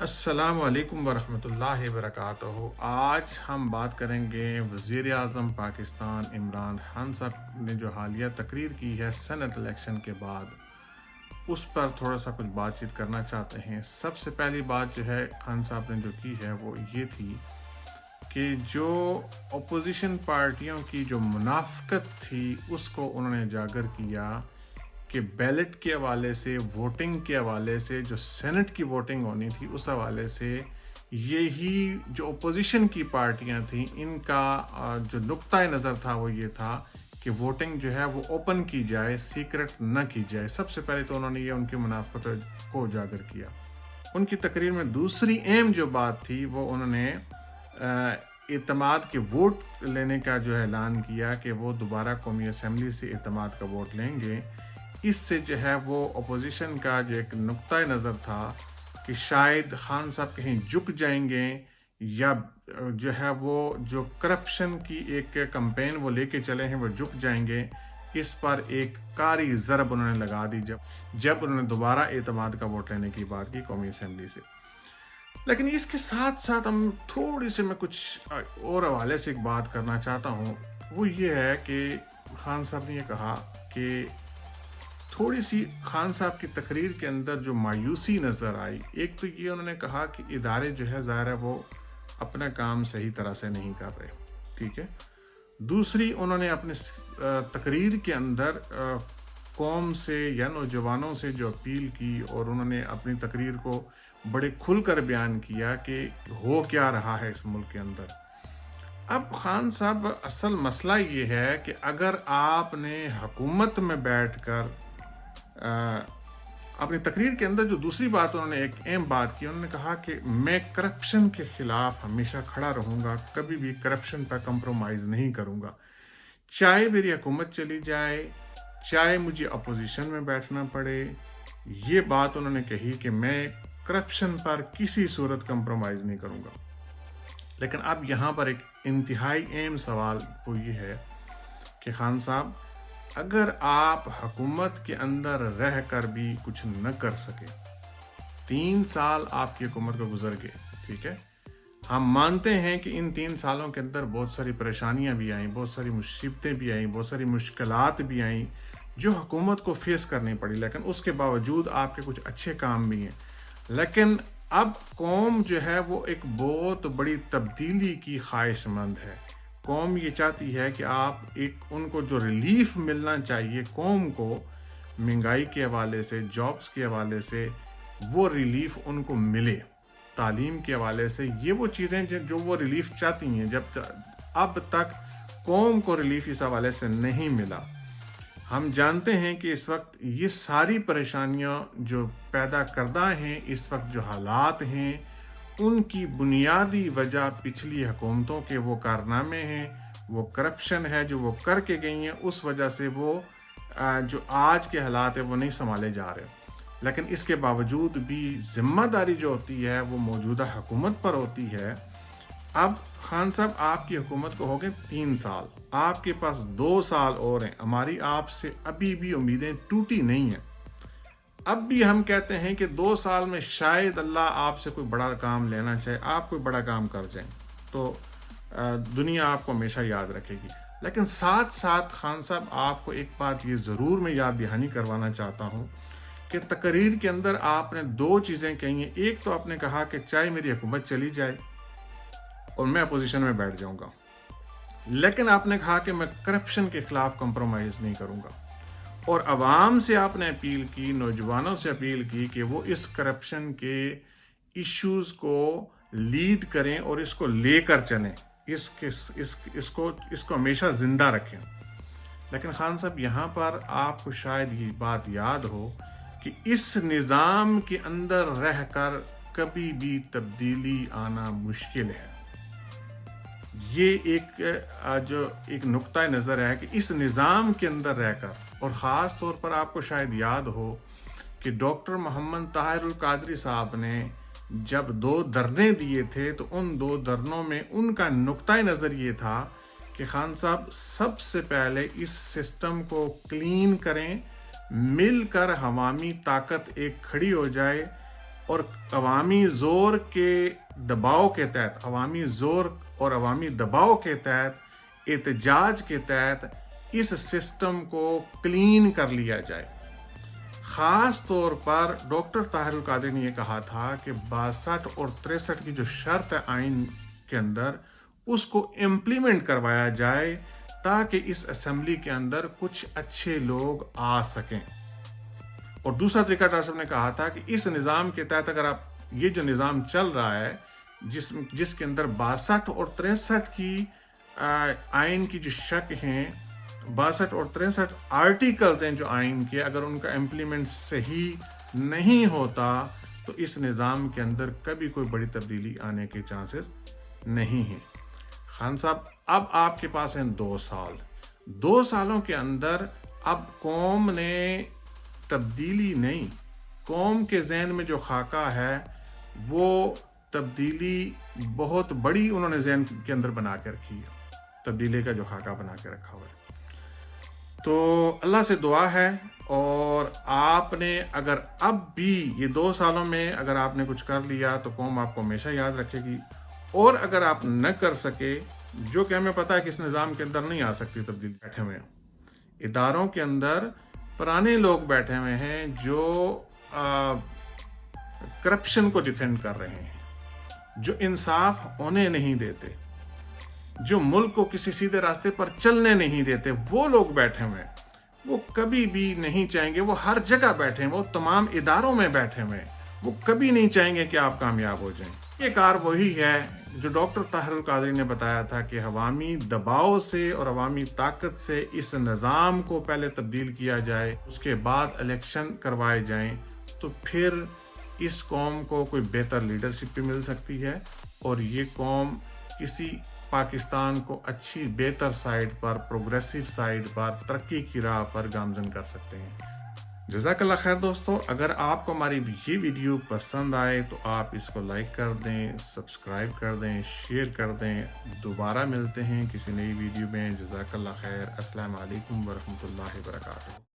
السلام علیکم ورحمۃ اللہ وبرکاتہ۔ آج ہم بات کریں گے وزیر اعظم پاکستان عمران خان صاحب نے جو حالیہ تقریر کی ہے سینٹ الیکشن کے بعد، اس پر تھوڑا سا کچھ بات چیت کرنا چاہتے ہیں۔ سب سے پہلی بات جو ہے خان صاحب نے جو کی ہے وہ یہ تھی کہ جو اپوزیشن پارٹیوں کی جو منافقت تھی اس کو انہوں نے اجاگر کیا کہ بیلٹ کے حوالے سے، ووٹنگ کے حوالے سے، جو سینٹ کی ووٹنگ ہونی تھی اس حوالے سے، یہی جو اپوزیشن کی پارٹیاں تھیں ان کا جو نقطۂ نظر تھا وہ یہ تھا کہ ووٹنگ جو ہے وہ اوپن کی جائے، سیکرٹ نہ کی جائے۔ سب سے پہلے تو انہوں نے یہ ان کی منافقت کو اجاگر کیا۔ ان کی تقریر میں دوسری اہم جو بات تھی وہ انہوں نے اعتماد کے ووٹ لینے کا جو اعلان کیا کہ وہ دوبارہ قومی اسمبلی سے اعتماد کا ووٹ لیں گے۔ اس سے جو ہے وہ اپوزیشن کا جو ایک نقطۂ نظر تھا کہ شاید خان صاحب کہیں جھک جائیں گے یا جو ہے وہ جو کرپشن کی ایک کمپین وہ لے کے چلے ہیں وہ جھک جائیں گے، اس پر ایک کاری ضرب انہوں نے لگا دی جب انہوں نے دوبارہ اعتماد کا ووٹ لینے کی بات کی قومی اسمبلی سے۔ لیکن اس کے ساتھ ساتھ ہم تھوڑی سی میں کچھ اور حوالے سے ایک بات کرنا چاہتا ہوں، وہ یہ ہے کہ خان صاحب نے یہ کہا کہ تھوڑی سی خان صاحب کی تقریر کے اندر جو مایوسی نظر آئی، ایک تو یہ انہوں نے کہا کہ ادارے جو ہے ظاہر ہے وہ اپنا کام صحیح طرح سے نہیں کر رہے، ٹھیک ہے۔ دوسری انہوں نے اپنی تقریر کے اندر قوم سے یا نوجوانوں سے جو اپیل کی اور انہوں نے اپنی تقریر کو بڑے کھل کر بیان کیا کہ ہو کیا رہا ہے اس ملک کے اندر۔ اب خان صاحب اصل مسئلہ یہ ہے کہ اگر آپ نے حکومت میں بیٹھ کر اپنی تقریر کے اندر جو دوسری بات انہوں نے ایک اہم بات کی، انہوں نے کہا کہ میں کرپشن کے خلاف ہمیشہ کھڑا رہوں گا، کبھی بھی کرپشن پر کمپرومائز نہیں کروں گا، چاہے میری حکومت چلی جائے، چاہے مجھے اپوزیشن میں بیٹھنا پڑے۔ یہ بات انہوں نے کہی کہ میں کرپشن پر کسی صورت کمپرومائز نہیں کروں گا۔ لیکن اب یہاں پر ایک انتہائی اہم سوال وہ یہ ہے کہ خان صاحب اگر آپ حکومت کے اندر رہ کر بھی کچھ نہ کر سکے، 3 سال آپ کی حکومت کو گزر گئے، ٹھیک ہے، ہم مانتے ہیں کہ ان 3 سالوں کے اندر بہت ساری پریشانیاں بھی آئیں، بہت ساری مصیبتیں بھی آئیں، بہت ساری مشکلات بھی آئیں جو حکومت کو فیس کرنی پڑی، لیکن اس کے باوجود آپ کے کچھ اچھے کام بھی ہیں۔ لیکن اب قوم جو ہے وہ ایک بہت بڑی تبدیلی کی خواہش مند ہے۔ قوم یہ چاہتی ہے کہ آپ ان کو جو ریلیف ملنا چاہیے قوم کو مہنگائی کے حوالے سے، جابز کے حوالے سے، وہ ریلیف ان کو ملے، تعلیم کے حوالے سے، یہ وہ چیزیں جو وہ ریلیف چاہتی ہیں، جب اب تک قوم کو ریلیف اس حوالے سے نہیں ملا۔ ہم جانتے ہیں کہ اس وقت یہ ساری پریشانیاں جو پیدا کردہ ہیں، اس وقت جو حالات ہیں، ان کی بنیادی وجہ پچھلی حکومتوں کے وہ کارنامے ہیں، وہ کرپشن ہے جو وہ کر کے گئی ہیں، اس وجہ سے وہ جو آج کے حالات ہیں وہ نہیں سنبھالے جا رہے۔ لیکن اس کے باوجود بھی ذمہ داری جو ہوتی ہے وہ موجودہ حکومت پر ہوتی ہے۔ اب خان صاحب آپ کی حکومت کو ہو گئے 3 سال، آپ کے پاس 2 سال اور ہیں، ہماری آپ سے ابھی بھی امیدیں ٹوٹی نہیں ہیں۔ اب بھی ہم کہتے ہیں کہ 2 سال میں شاید اللہ آپ سے کوئی بڑا کام لینا چاہے، آپ کوئی بڑا کام کر جائیں تو دنیا آپ کو ہمیشہ یاد رکھے گی۔ لیکن ساتھ ساتھ خان صاحب آپ کو ایک بات یہ ضرور میں یاد دہانی کروانا چاہتا ہوں کہ تقریر کے اندر آپ نے 2 چیزیں کہی ہیں۔ ایک تو آپ نے کہا کہ چاہے میری حکومت چلی جائے اور میں اپوزیشن میں بیٹھ جاؤں گا، لیکن آپ نے کہا کہ میں کرپشن کے خلاف کمپرومائز نہیں کروں گا، اور عوام سے آپ نے اپیل کی، نوجوانوں سے اپیل کی کہ وہ اس کرپشن کے ایشوز کو لیڈ کریں اور اس کو لے کر چلیں، اس کو ہمیشہ زندہ رکھیں۔ لیکن خان صاحب یہاں پر آپ کو شاید یہ بات یاد ہو کہ اس نظام کے اندر رہ کر کبھی بھی تبدیلی آنا مشکل ہے۔ یہ ایک نقطۂ نظر ہے کہ اس نظام کے اندر رہ کر، اور خاص طور پر آپ کو شاید یاد ہو کہ ڈاکٹر محمد طاہر القادری صاحب نے جب 2 دھرنے دیے تھے تو ان 2 دھرنوں میں ان کا نقطۂ نظر یہ تھا کہ خان صاحب سب سے پہلے اس سسٹم کو کلین کریں، مل کر عوامی طاقت ایک کھڑی ہو جائے، اور عوامی زور کے دباؤ کے تحت، عوامی زور اور عوامی دباؤ کے تحت، احتجاج کے تحت اس سسٹم کو کلین کر لیا جائے۔ خاص طور پر ڈاکٹر طاہر القادری نے یہ کہا تھا کہ 62 اور 63 کی جو شرط ہے آئین کے اندر، اس کو امپلیمنٹ کروایا جائے تاکہ اس اسمبلی کے اندر کچھ اچھے لوگ آ سکیں۔ اور دوسرا طریقہ ڈاکٹر صاحب نے کہا تھا کہ اس نظام کے تحت اگر آپ یہ جو نظام چل رہا ہے جس کے اندر 62 اور 63 کی آئین کی جو شک ہیں، 62 اور 63 آرٹیکلز ہیں جو آئین کے، اگر ان کا امپلیمنٹ صحیح نہیں ہوتا تو اس نظام کے اندر کبھی کوئی بڑی تبدیلی آنے کے چانسز نہیں ہیں۔ خان صاحب، اب آپ کے پاس ہیں 2 سال۔ 2 سالوں کے اندر اب قوم نے تبدیلی نہیں، قوم کے ذہن میں جو خاکہ ہے وہ تبدیلی بہت بڑی انہوں نے ذہن کے اندر بنا کے رکھی ہے، تبدیلی کا جو خاکہ بنا کے رکھا ہوا ہے۔ تو اللہ سے دعا ہے، اور آپ نے اگر اب بھی یہ 2 سالوں میں اگر آپ نے کچھ کر لیا تو قوم آپ کو ہمیشہ یاد رکھے گی، اور اگر آپ نہ کر سکے، جو کہ ہمیں پتا ہے کہ اس نظام کے اندر نہیں آ سکتی تبدیلی، بیٹھے ہوئے ہیں اداروں کے اندر، پرانے لوگ بیٹھے ہوئے ہیں جو کرپشن کو ڈیفینڈ کر رہے ہیں، جو انصاف ہونے نہیں دیتے، جو ملک کو کسی سیدھے راستے پر چلنے نہیں دیتے، وہ لوگ بیٹھے ہوئے ہیں۔ وہ کبھی بھی نہیں چاہیں گے، وہ ہر جگہ بیٹھے ہیں، وہ تمام اداروں میں بیٹھے ہوئے ہیں، وہ کبھی نہیں چاہیں گے کہ آپ کامیاب ہو جائیں۔ یہ کار وہی ہے جو ڈاکٹر طاہر القادری نے بتایا تھا کہ عوامی دباؤ سے اور عوامی طاقت سے اس نظام کو پہلے تبدیل کیا جائے، اس کے بعد الیکشن کروائے جائیں، تو پھر اس قوم کو کوئی بہتر لیڈرشپ بھی مل سکتی ہے، اور یہ قوم کسی پاکستان کو اچھی بہتر سائیڈ پر، پروگریسو سائیڈ پر، ترقی کی راہ پر گامزن کر سکتے ہیں۔ جزاک اللہ خیر دوستو، اگر آپ کو ہماری یہ ویڈیو پسند آئے تو آپ اس کو لائک کر دیں، سبسکرائب کر دیں، شیئر کر دیں۔ دوبارہ ملتے ہیں کسی نئی ویڈیو میں۔ جزاک اللہ خیر۔ السلام علیکم ورحمۃ اللہ وبرکاتہ۔